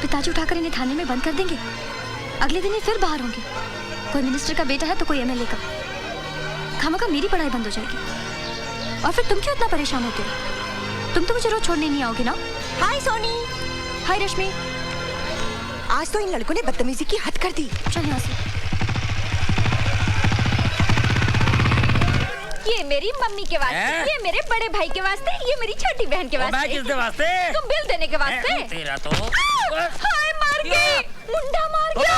पिताजी उठाकर इन्हें थाने में बंद कर देंगे। अगले दिन ये फिर बाहर होंगे। कोई मिनिस्टर का बेटा है तो कोई एमएलए का। खामखा मेरी पढ़ाई बंद हो जाएगी। और फिर तुम क्यों इतना परेशान होते हो? तुम तो मुझे रोज छोड़ने नहीं आओगे ना? हाय सोनी। हाय रश्मि। आज तो इन लड़कों ने बदतमीजी की हद कर दी। चल यहाँ से। ये मेरी मम्मी के वास्ते, ये मेरे बड़े भाई के वास्ते, ये मेरी छोटी बहन के वास्ते। किसके वास्ते? तुम बिल देने के वास्ते। तेरा तो हाय मार गई, मुंडा मार गया।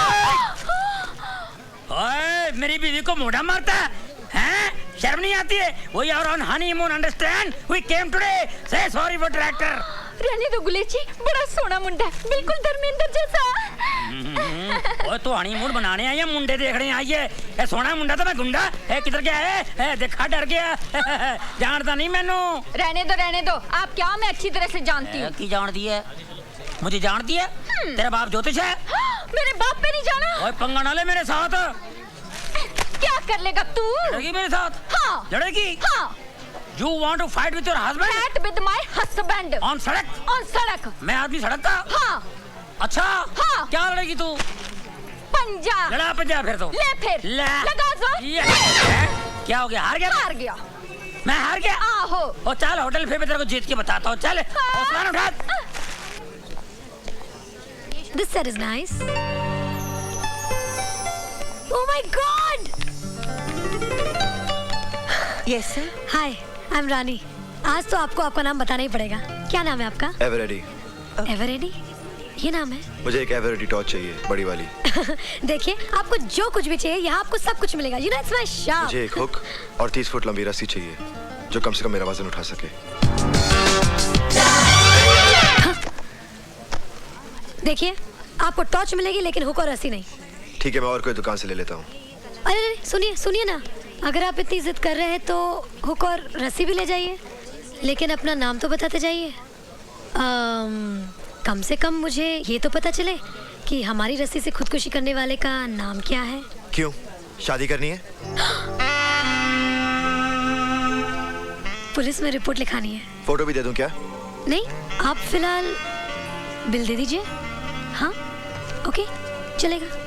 ओए मेरी बीवी को मुंडा मारता है? शर्म नहीं आती है? We are on honeymoon, understand? We came today. Say sorry for tractor. रहने दो गुलेची, बड़ा सोना मुंडा, बिल्कुल धर्मेंद्र जैसा। ओए तो हनीमून बनाने आई है, मुंडे देखने आई है। ए सोना मुंडा तो मैं गुंडा है, किधर गया है? देखा डर गया। जानता नहीं मैनू। रहने दो। आप क्या? मैं अच्छी तरह से जानती हूँ। की जानती है? मुझे जानती है? तेरा बाप ज्योतिष है? मेरे बाप पे नहीं जाना। ओए पंगा ना ले मेरे साथ। क्या कर लेगा तू? लड़ेगी मेरे साथ? हाँ। लड़ेगी? हाँ। You want to fight with your husband? Fight with my husband. On सड़क? On सड़क। मैं आदमी सड़क का? हाँ। अच्छा? हाँ। क्या लड़ेगी तू? पंजा। लड़ा पंजा फिर तो। ले फिर। लगा जोर। क्या हो गया? हार गया? हार गया। मैं हार गया? आहो। ओ चल होटल फिर मैं तेरे को जीत के बताता हूँ। चल उस्मान उठा। This set is nice. Oh my God! Yes sir. Hi, I'm रानी। आज तो आपको आपका नाम बताना ही पड़ेगा। क्या नाम है आपका? एवरेडी। एवरेडी? ये नाम है? मुझे एक एवरेडी टॉर्च चाहिए, बड़ी वाली। देखिए, आपको जो कुछ भी चाहिए, यहाँ आपको सब कुछ मिलेगा। You know, it's my shop. मुझे एक हुक और 30 फुट लंबी रस्सी चाहिए, जो कम से कम मेरा वजन उठा सके। देखिए, आपको टॉर्च मिलेगी, लेकिन हुक और रस्सी नहीं। ठीक है, मैं और कोई दुकान से ले लेता हूँ। अरे सुनिए ना, अगर आप इतनी जिद कर रहे हैं तो हुक और रस्सी भी ले जाइए, लेकिन अपना नाम तो बताते जाइए। कम से कम मुझे ये तो पता चले कि हमारी रस्सी से खुदकुशी करने वाले का नाम क्या है। क्यों? शादी करनी है? पुलिस में रिपोर्ट लिखानी है। फोटो भी दे दूं क्या? नहीं, आप फिलहाल बिल दे दीजिए। हाँ, ओके, चलेगा।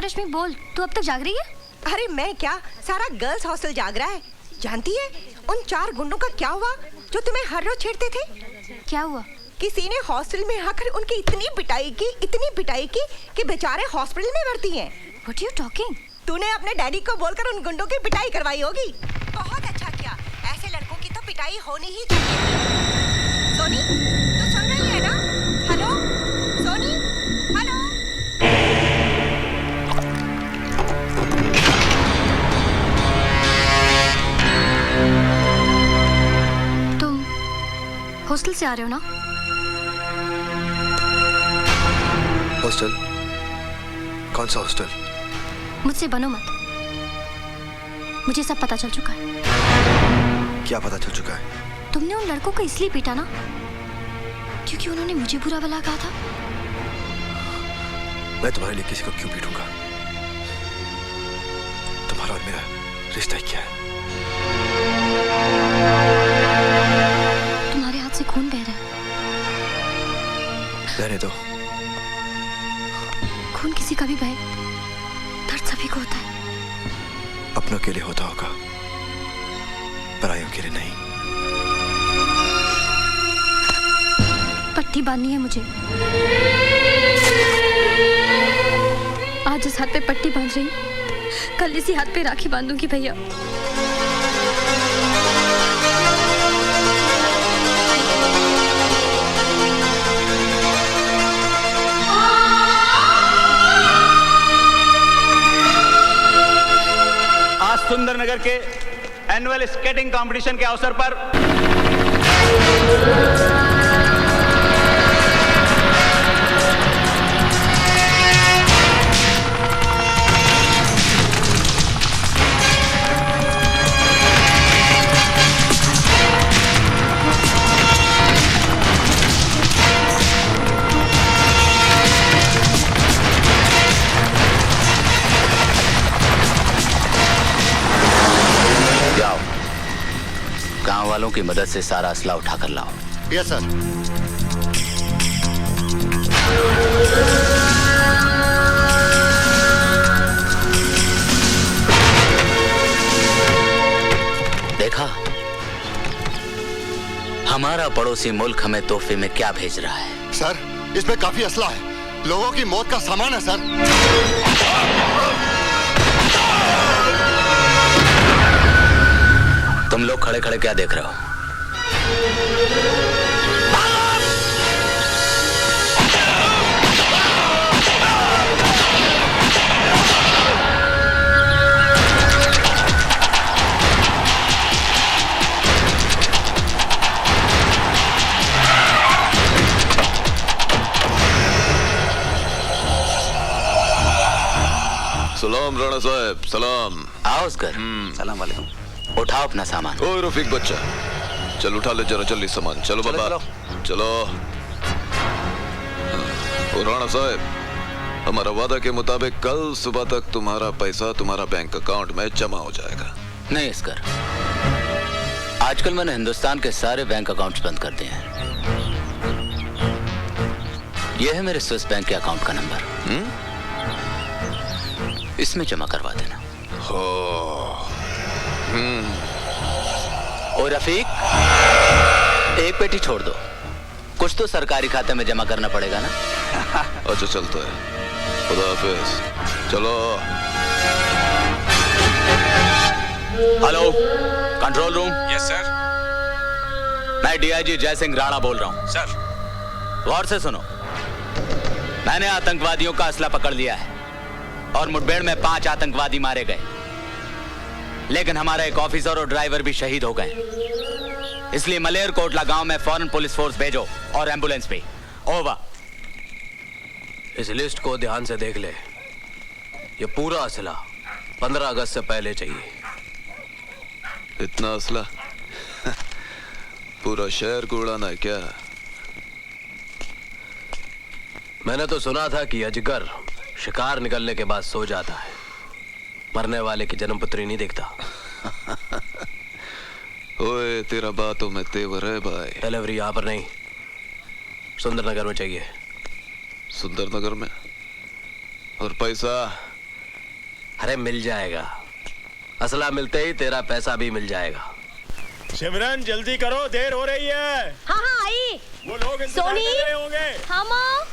रश्मि बोल, तू अब तक जाग रही है? अरे मैं क्या, सारा गर्ल्स हॉस्टल जाग रहा है। जानती है उन 4 गुंडों का क्या हुआ जो तुम्हें हर रोज छेड़ते थे? क्या हुआ? किसी ने हॉस्टल में आकर उनकी इतनी पिटाई की कि बेचारे हॉस्पिटल में भर्ती हैं। What are you talking? तूने अपने डैडी को बोलकर उन गुंडों की पिटाई करवाई होगी। बहुत अच्छा किया, ऐसे लड़कों की तो पिटाई होनी ही चाहिए। सोनी, तू सुन रही है ना? Hello Soni, hello. तुम हॉस्टल से आ रहे हो ना? हॉस्टल? कौन सा हॉस्टल? मुझसे बनो मत, मुझे सब पता चल चुका है। क्या पता चल चुका है? तुमने उन लड़कों को इसलिए पीटा ना क्योंकि उन्होंने मुझे बुरा भला कहा था। मैं तुम्हारे लिए किसी को क्यों पीटूंगा? तुम्हारा और मेरा रिश्ता ही क्या है? तुम्हारे हाथ से खून बह रहा है। रहने दो। खून किसी का भी बहे, दर्द सभी को होता है। अपनों के लिए होता होगा, परायों के लिए नहीं। पट्टी बांधनी है मुझे। आज इस हाथ पे पट्टी बांध रही हूँ, कल इसी हाथ पे राखी बांधूंगी भैया। आज सुंदरनगर के एनुअल स्केटिंग कंपटीशन के अवसर पर गांव वालों की मदद से सारा असला उठा कर लाओ। Yes sir. देखा, हमारा पड़ोसी मुल्क हमें तोहफे में क्या भेज रहा है। सर, इसमें काफी असला है, लोगों की मौत का सामान है सर। तुम लोग खड़े खड़े क्या देख रहे हो? सलाम राणा साहब, सलाम। आओ उसकर। सलाम वालेकुम। उठाओ अपना सामान। ओ रफीक बच्चा, चल उठा ले जरा जल्दी सामान। चलो बाबा, चलो। ओ राणा साहब, हमारा वादा के मुताबिक कल सुबह तक तुम्हारा पैसा तुम्हारा बैंक अकाउंट में जमा हो जाएगा। नहीं इसकर, आजकल मैंने हिंदुस्तान के सारे बैंक अकाउंट्स बंद कर दिए हैं। यह है मेरे स्विस बैंक के अकाउंट का नंबर। इसमें जमा करवा देना। ओ रफीक, एक पेटी छोड़ दो, कुछ तो सरकारी खाते में जमा करना पड़ेगा ना। अच्छा चलता है, खुदा हाफिज। चलो। Hello, control room. Yes sir. मैं डीआईजी जय सिंह राणा बोल रहा हूँ। सर। गौर से सुनो, मैंने आतंकवादियों का असला पकड़ लिया है और मुठभेड़ में 5 आतंकवादी मारे गए, लेकिन हमारा एक ऑफिसर और ड्राइवर भी शहीद हो गए। इसलिए मलेर कोटला गांव में फौरन पुलिस फोर्स भेजो और एम्बुलेंस भी। ओवर। इस लिस्ट को ध्यान से देख ले, ये पूरा असला 15 अगस्त से पहले चाहिए। इतना असला पूरा शहर को उड़ाना है क्या? मैंने तो सुना था कि अजगर शिकार निकलने के बाद सो जाता है, मरने वाले की जन्मपत्री नहीं देखता। ओए, तेरा बातों में तेवर है भाई। डिलीवरी यहाँ पर नहीं, सुंदरनगर में चाहिए। सुंदरनगर में? और पैसा? अरे मिल जाएगा, असला मिलते ही तेरा पैसा भी मिल जाएगा। सिमरन जल्दी करो, देर हो रही है। हाँ हाँ आई। वो लोग इंतजार कर रहे होंगे। हाँ माँ,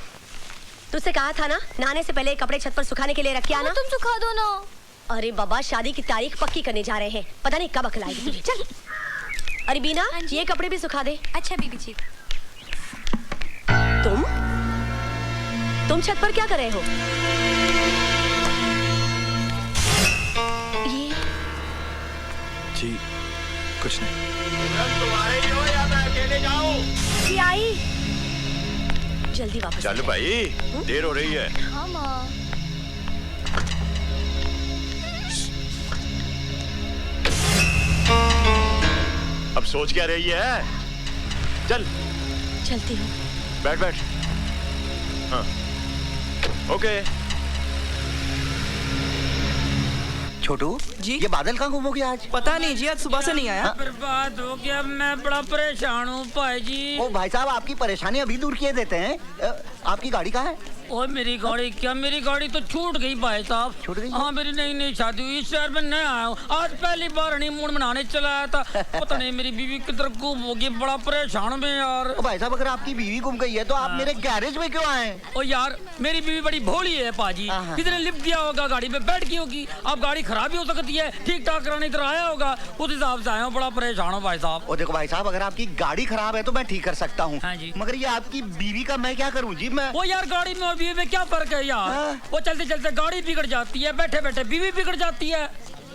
तुझसे कहा था ना नहाने से पहले कपड़े छत पर सुखाने के लिए रख के आना। तुम सुखा दो ना। अरे बाबा, शादी की तारीख पक्की करने जा रहे हैं, पता नहीं कब अकल आएगी तुझे। चल। अरे बीना, ये कपड़े भी सुखा दे। अच्छा बीबी जी। तुम छत पर क्या कर रहे हो? ये जी कुछ नहीं। तुम्हारे ही हो या मैं अकेले जाऊं? जी आई, जल्दी वापस। चल भाई, देर हो रही है। हाँ माँ। अब सोच क्या रही है? चल चलती हूँ। बैठ बैठ। हाँ ओके। छोटू जी, ये बादल कहाँ गुम हो गया आज? पता नहीं जी, आज सुबह से नहीं आया। बर्बाद हो गया, मैं बड़ा परेशान हूँ भाई जी। ओ भाई साहब, आपकी परेशानी अभी दूर किए देते हैं। आपकी गाड़ी कहाँ है? ओए मेरी गाड़ी क्या, मेरी गाड़ी तो छूट गई भाई साहब। छूट गई? हाँ मेरी नई नई शादी हुई, इस शहर में नया आया हूँ, आज पहली बार हनीमून मनाने चला आया था। पता नहीं मेरी बीवी किधर गुम हो गई, बड़ा परेशान में यार। ओ भाई साहब, अगर आपकी बीवी गुम गई है तो आप मेरे गैरेज में क्यों आए? ओ यार मेरी बीवी बड़ी भोली है पाजी, किसी ने लिफ्ट दिया होगा, गाड़ी में बैठ गई होगी। अब गाड़ी खराब भी हो सकती है, ठीक ठाक कराने इधर आया होगा, उस हिसाब से आया हूँ, बड़ा परेशान हूँ भाई साहब। ओ देखो भाई साहब, अगर आपकी गाड़ी खराब है तो मैं ठीक कर सकता हूँ। हाँ जी। मगर ये आपकी बीवी का मैं क्या करूँ जी? मैं वो यार गाड़ी में और बीवी में क्या फर्क है यार? वो चलते चलते गाड़ी बिगड़ जाती है, बैठे बैठे बीवी बिगड़ जाती है।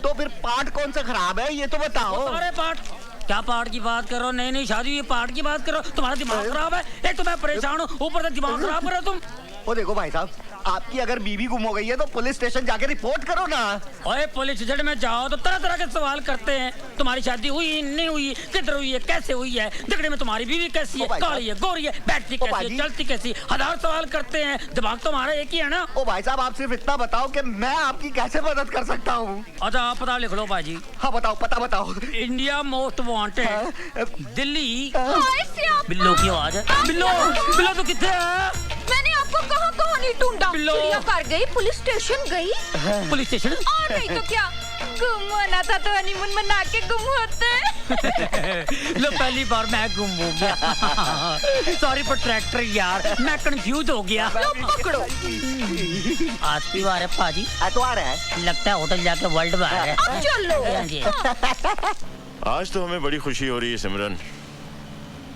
तो फिर पार्ट कौन सा खराब है ये तो बताओ। सारे पार्ट। क्या पार्ट की बात करो? नई नई शादी हुई पार्ट की बात करो? तुम्हारा दिमाग खराब है? एक तो मैं परेशान हूँ, ऊपर से दिमाग खराब करो तुम। ओ देखो भाई साहब, आपकी अगर बीवी गुम हो गई है तो पुलिस स्टेशन जाके रिपोर्ट करो ना। ओए पुलिस स्टेशन में जाओ तो तरह तरह के सवाल करते हैं, तुम्हारी शादी हुई नहीं हुई, किधर हुई है, कैसे हुई है, झगड़े में तुम्हारी बीवी कैसी है, काली है, गोरी है, बैठती कैसी है, चलती कैसी, हजार सवाल करते हैं। दिमाग तुम्हारा एक ही है ना? ओ भाई साहब, आप सिर्फ इतना बताओ कि मैं आपकी कैसे मदद कर सकता हूँ। अच्छा आप पता लिख लो भाजी। हाँ बताओ, पता बताओ। India most wanted Delhi. बिल्लो की आवाज है। बिल्लो बिल्लो तो कितने है? मैंने आपको कहाँ कहाँ नहीं ढूंढा। चिड़ियाघर गई, पुलिस स्टेशन गई। Police station? और नहीं तो क्या, गुम होना था तो हनीमून मना के गुम होते। लो पहली बार मैं गुम हो गया। सॉरी फॉर ट्रैक्टर यार, मैं कंफ्यूज हो गया। पकड़ो। आज की बार है पाजी। एतवार है, लगता है होटल जाके वर्ल्ड बार है। अब चलो। आज तो हमें बड़ी खुशी हो रही है सिमरन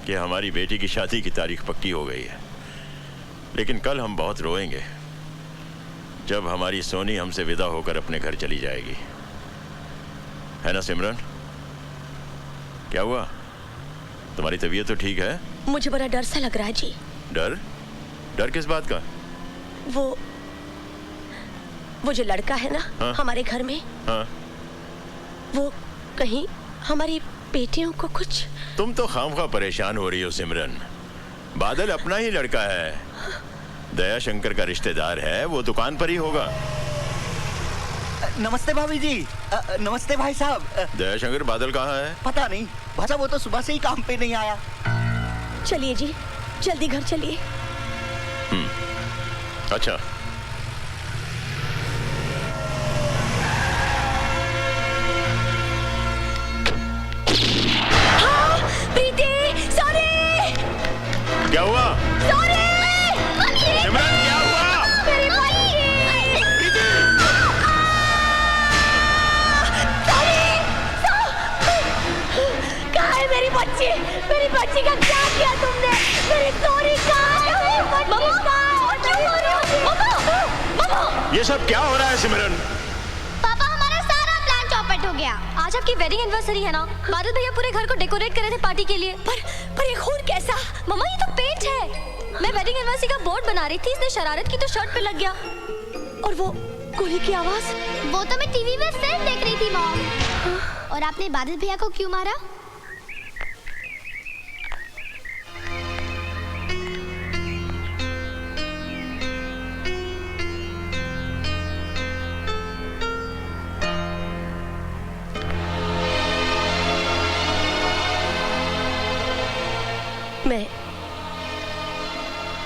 कि हमारी बेटी की शादी की तारीख पक्की हो गई है, लेकिन कल हम बहुत रोएंगे जब हमारी सोनी हमसे विदा होकर अपने घर चली जाएगी, है ना सिमरन? क्या हुआ? तुम्हारी तबीयत तो ठीक है? मुझे बड़ा डर सा लग रहा है जी। डर? डर किस बात का? वो जो लड़का है ना, हाँ? हमारे घर में, हाँ? वो कहीं हमारी बेटियों को कुछ। तुम तो खामखा परेशान हो रही हो सिमरन, बादल अपना ही लड़का है, दया शंकर का रिश्तेदार है, वो दुकान पर ही होगा। नमस्ते भाभी जी। नमस्ते भाई साहब। दया शंकर बादल कहाँ है? पता नहीं भाई साहब, वो तो सुबह से ही काम पे नहीं आया। चलिए जी, जल्दी घर चलिए। अच्छा प्रीति, सॉरी। क्या हुआ? सॉरी सिमरन, क्या हुआ? मेरी बच्ची। प्रीति! कहाँ है मेरी बच्ची? मेरी बच्ची का क्या किया तुमने? मेरी सॉरी कहाँ है? ये सब क्या हो रहा है सिमरन? पापा हमारा सारा प्लान चौपट हो गया। आज आपकी वेडिंग एनिवर्सरी है ना, बादल भैया पूरे घर को डेकोरेट कर रहे थे पार्टी के लिए। पर ये खून कैसा? मम्मा ये तो पेंट है। मैं वेडिंग एनिवर्सरी का बोर्ड बना रही थी, इसने शरारत की तो शर्ट पे लग गया। और वो गोली की आवाज? वो तो मैं टीवी में फिल्म देख रही थी मॉम। और आपने बादल भैया को क्यों मारा?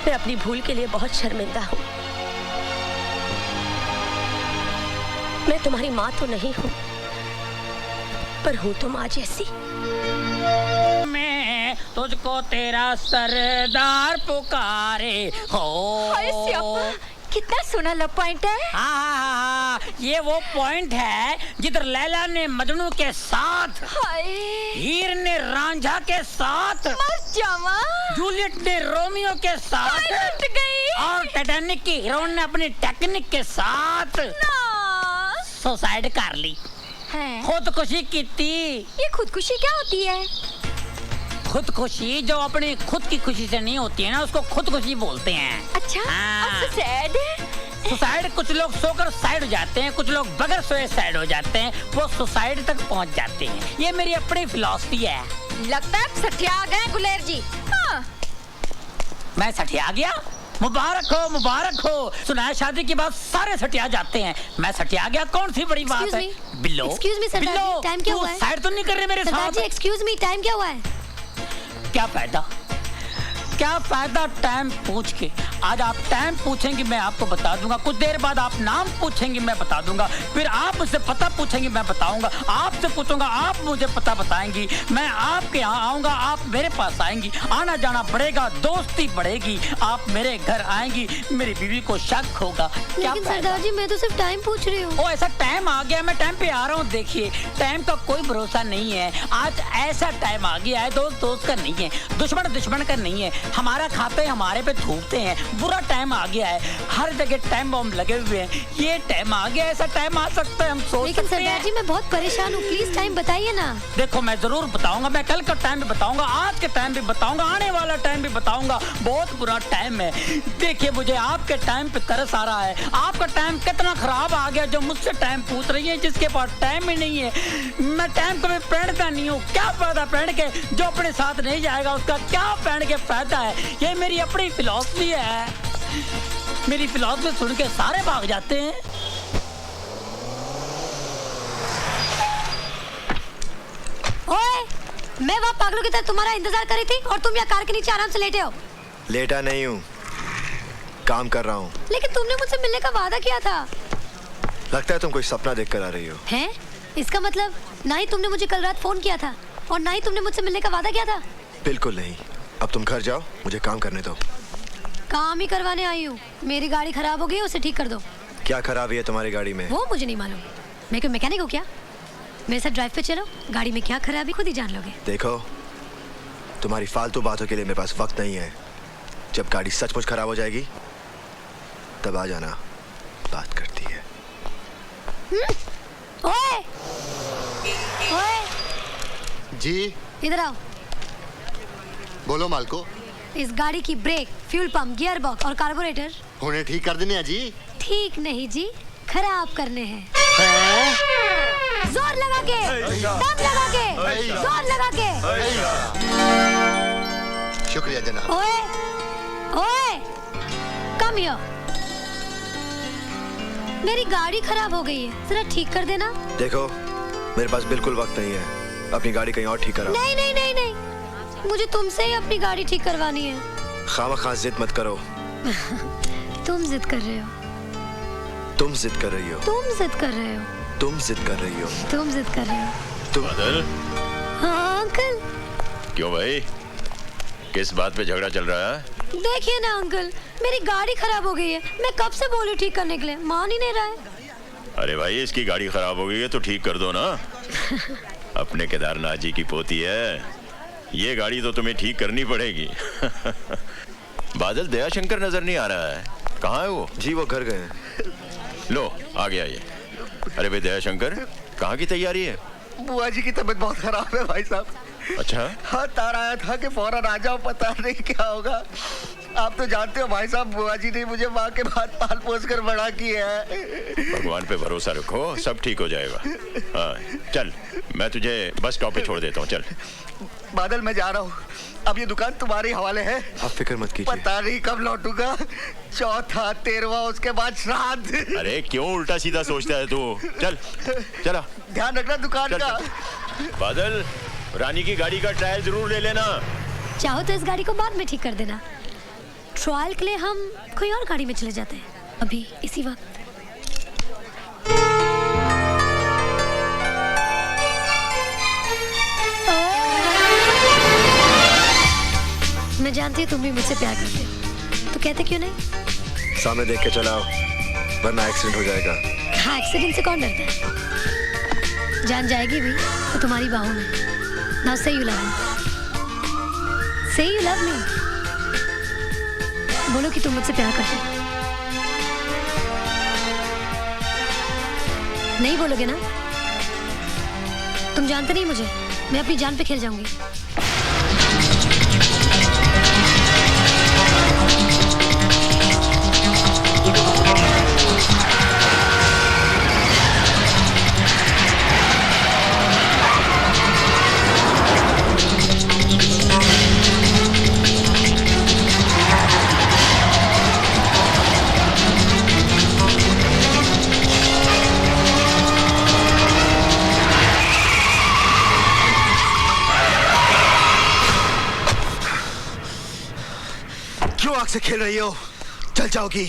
मैं अपनी भूल के लिए बहुत शर्मिंदा हूँ। मैं तुम्हारी माँ तो नहीं हूँ, पर हूँ तो माँ जैसी। मैं तुझको तेरा सरदार पुकारे हो। कितना सोना लव पॉइंट है। हाँ, ये वो पॉइंट है जिधर लैला ने मजनू के साथ, हीर ने रांझा के साथ, जूलियट ने रोमियो के साथ, और टाइटैनिक की हीरोइन ने अपनी टेक्निक के साथ सुसाइड कर ली, खुदकुशी की थी। ये खुदकुशी क्या होती है? खुदकुशी जो अपनी खुद की खुशी से नहीं होती है ना, उसको खुदकुशी बोलते हैं। अच्छा, सुसाइड? सुसाइड कुछ लोग सोकर साइड हो जाते हैं, कुछ लोग बगैर सोए साइड हो जाते हैं, वो सुसाइड तक पहुंच जाते हैं। ये मेरी अपनी फिलॉसफी है। लगता है सठिया गए गुलेर जी। हाँ। मैं सठिया गया? मुबारक हो, मुबारक हो। सुना है शादी के बाद सारे सटिया जाते हैं, मैं सटिया गया, कौन सी बड़ी बात है? बिल्लो, एक्सक्यूज मी सरदार जी, टाइम क्या हुआ है? साइड तो नहीं कर रहे मेरे साथ? सरदार जी एक्सक्यूज मी, टाइम क्या हुआ है? क्या फायदा? क्या फायदा टाइम पूछ के। आज आप टाइम पूछेंगे मैं आपको बता दूंगा, कुछ देर बाद आप नाम पूछेंगे मैं बता दूंगा, फिर आप मुझसे पता पूछेंगे मैं बताऊंगा, आपसे पूछूंगा आप मुझे पता बताएंगी, मैं आपके यहाँ आऊंगा आप मेरे पास आएंगी, आना जाना बढ़ेगा, दोस्ती बढ़ेगी, आप मेरे घर आएंगी, मेरी बीवी को शक होगा। क्या लेकिन सरदार जी मैं तो सिर्फ टाइम पूछ रही हूँ। ओ ऐसा टाइम आ गया, मैं टाइम पे आ रहा हूँ। देखिए टाइम का कोई भरोसा नहीं है, आज ऐसा टाइम आ गया है दोस्त दोस्त का नहीं है, दुश्मन दुश्मन का नहीं है, हमारा खाते हमारे पे थूकते हैं, बुरा टाइम आ गया है, हर जगह टाइम बम लगे हुए हैं, ये टाइम आ गया, ऐसा टाइम आ सकता है हम सोच लेकिन सकते हैं। सरदार जी मैं बहुत परेशान हूँ, प्लीज टाइम बताइए ना। देखो मैं जरूर बताऊंगा, मैं कल का टाइम भी बताऊंगा, आज के टाइम भी बताऊंगा, आने वाला टाइम भी बताऊंगा, बहुत बुरा टाइम है। देखिए मुझे आपके टाइम पे तरस आ रहा है, आपका टाइम कितना खराब आ गया जो मुझसे टाइम पूछ रही है, जिसके पास टाइम ही नहीं है। मैं टाइम कभी पहनता नहीं हूँ, क्या फायदा पहन के, जो अपने साथ नहीं जाएगा उसका क्या पहन के फायदा है, ये मेरी अपनी फिलॉसफी है। मेरी फिलॉसफी सुन के सारे भाग जाते हैं। ओए, मैं वहाँ पागलों की तरह तुम्हारा इंतजार कर रही थी और तुम यहाँ कार के नीचे आराम से लेटे हो। लेटा नहीं हूँ, काम कर रहा हूँ। लेकिन तुमने मुझसे मिलने का वादा किया था। लगता है तुम कोई सपना देख कर आ रही हो। हैं? इसका मतलब ना ही तुमने मुझे कल रात फोन किया था और ना ही तुमने मुझसे मिलने का वादा किया था। बिल्कुल नहीं। अब तुम घर जाओ, मुझे काम करने दो। काम ही करवाने आई हूँ। मेरी गाड़ी खराब हो गई, उसे ठीक कर दो। क्या खराबी है तुम्हारी गाड़ी में? वो मुझे नहीं मालूम, मैं कोई मैकेनिक हूँ क्या? मेरे साथ ड्राइव पे चलो, गाड़ी में क्या खराबी खुद ही जान लोगे। देखो तुम्हारी फालतू बातों के लिए मेरे पास वक्त नहीं है। जब गाड़ी सचमुच खराब हो जाएगी तब आ जाना, बात करती है। ओए! ओए! जी इधर आओ। बोलो मालको। इस गाड़ी की brake, fuel pump, gear box और कार्बोरेटर होने ठीक कर देने हैं जी। ठीक नहीं जी, खराब करने हैं। जोर लगा के, दम लगा के, जोर लगा के। शुक्रिया जनाब। ओए, ओए, कम हियर। मेरी गाड़ी खराब हो गई है, जरा ठीक कर देना। देखो मेरे पास बिल्कुल वक्त नहीं है, अपनी गाड़ी कहीं और ठीक कराओ। नहीं नहीं नहीं नहीं, मुझे तुमसे ही अपनी गाड़ी ठीक करवानी है। खामखा जिद मत करो। तुम जिद कर रहे हो। तुम जिद कर रही हो। तुम जिद कर रहे हो। तुम जिद कर रही हो। तुम जिद कर रहे हो। तुम बादल। हाँ अंकल। क्यों भाई, किस बात पे झगड़ा चल रहा है? देखिए ना अंकल, मेरी गाड़ी खराब हो गई है, मैं कब से बोली ठीक करने के लिए, मान ही नहीं रहा है। अरे भाई इसकी गाड़ी खराब हो गई है तो ठीक कर दो ना। अपने केदारनाथ जी की पोती है, ये गाड़ी तो तुम्हें ठीक करनी पड़ेगी। बादल दयाशंकर नजर नहीं आ रहा है, कहाँ है वो? जी वो घर गए हैं। लो आ गया ये। अरे भाई दयाशंकर, कहाँ की तैयारी है? बुआ जी की तबीयत बहुत खराब है भाई साहब। अच्छा हाँ, तार आया था कि फौरन आ जाओ, पता नहीं क्या होगा। आप तो जानते हो भाई साहब, बुआ जी ने मुझे माँ के बाद पाल पोस कर बड़ा किया है। भगवान पे भरोसा रखो, सब ठीक हो जाएगा। हाँ चल, मैं तुझे बस स्टॉप पे छोड़ देता हूँ, चल। बादल मैं जा रहा हूँ, अब ये दुकान तुम्हारे हवाले है। आप फिक्र मत कीजिए। पता नहीं कब लौटूंगा, चौथा, 13वां, उसके बाद श्राद्ध। अरे क्यों उल्टा सीधा सोचता है तू? चल चला, ध्यान रखना दुकान का। बादल, रानी की गाड़ी का ट्रायल जरूर ले लेना। चाहो तो इस गाड़ी को बाद में ठीक कर देना, ट्रायल के लिए हम कोई और गाड़ी में चले जाते हैं अभी इसी वक्त। मैं जानती हूँ तुम भी मुझसे प्यार करते हो, तो कहते क्यों नहीं? सामने देख के चलाओ वरना एक्सीडेंट हो जाएगा। हाँ, एक्सीडेंट से कौन डरता है? जान जाएगी भी तो तुम्हारी बाहों में। Now say you love me. Say you love me. बोलो कि तुम मुझसे प्यार करते हो। नहीं बोलोगे ना? तुम जानते नहीं मुझे, मैं अपनी जान पे खेल जाऊंगी। से खेल रही हो? चल जाओगी।